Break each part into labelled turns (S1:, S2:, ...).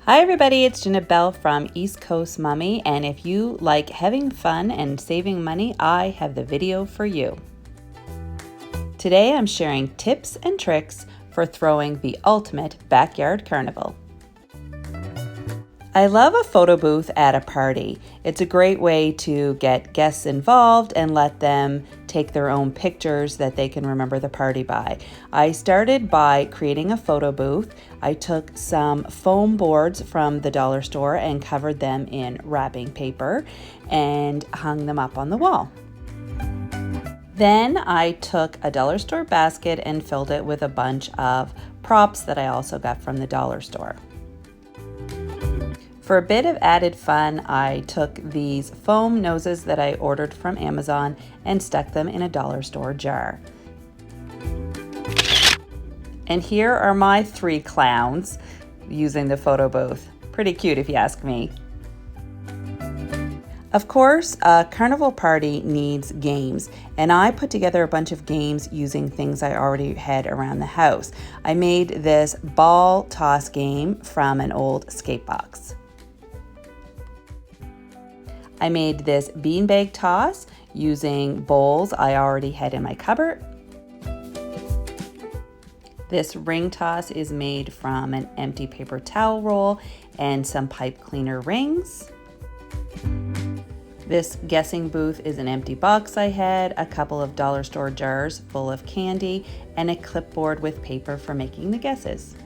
S1: Hi everybody, it's Jeanette Bell from East Coast Mommy, and if you like having fun and saving money, I have the video for you. Today I'm sharing tips and tricks for throwing the ultimate backyard carnival. I love a photo booth at a party. It's a great way to get guests involved and let them take their own pictures that they can remember the party by. I started by creating a photo booth. I took some foam boards from the dollar store and covered them in wrapping paper and hung them up on the wall. Then I took a dollar store basket and filled it with a bunch of props that I also got from the dollar store. For a bit of added fun, I took these foam noses that I ordered from Amazon and stuck them in a dollar store jar. And here are my 3 clowns using the photo booth. Pretty cute if you ask me. Of course, a carnival party needs games, and I put together a bunch of games using things I already had around the house. I made this ball toss game from an old skate box. I made this beanbag toss using bowls I already had in my cupboard. This ring toss is made from an empty paper towel roll and some pipe cleaner rings. This guessing booth is an empty box I had, a couple of dollar store jars full of candy, and a clipboard with paper for making the guesses.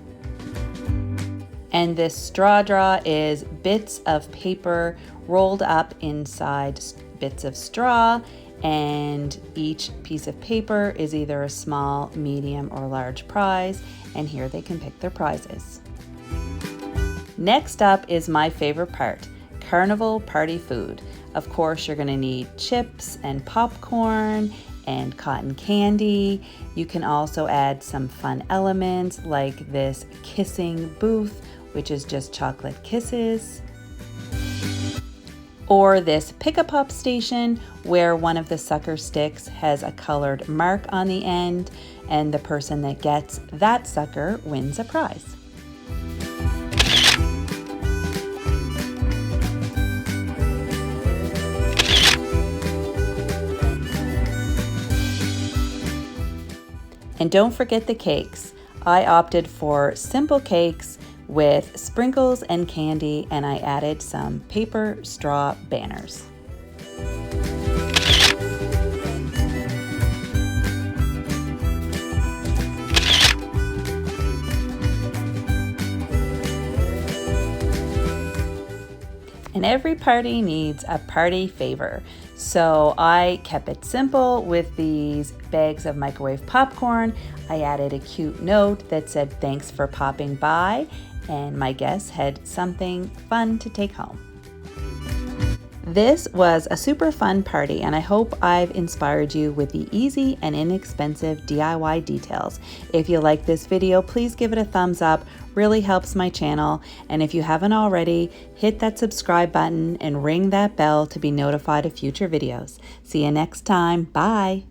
S1: And this straw draw is bits of paper rolled up inside bits of straw, and each piece of paper is either a small, medium, or large prize, and here they can pick their prizes. Next up is my favorite part, carnival party food. Of course, you're going to need chips and popcorn and cotton candy. You can also add some fun elements like this kissing booth, which is just chocolate kisses, or this pick-a-pop station where one of the sucker sticks has a colored mark on the end, and the person that gets that sucker wins a prize. And don't forget the cakes. I opted for simple cakes with sprinkles and candy, and I added some paper straw banners. And every party needs a party favor. So I kept it simple with these bags of microwave popcorn. I added a cute note that said thanks for popping by, and my guests had something fun to take home. This was a super fun party, and I hope I've inspired you with the easy and inexpensive DIY details. If you like this video, please give it a thumbs up. Really helps my channel. And if you haven't already, hit that subscribe button and ring that bell to be notified of future videos. See you next time. Bye.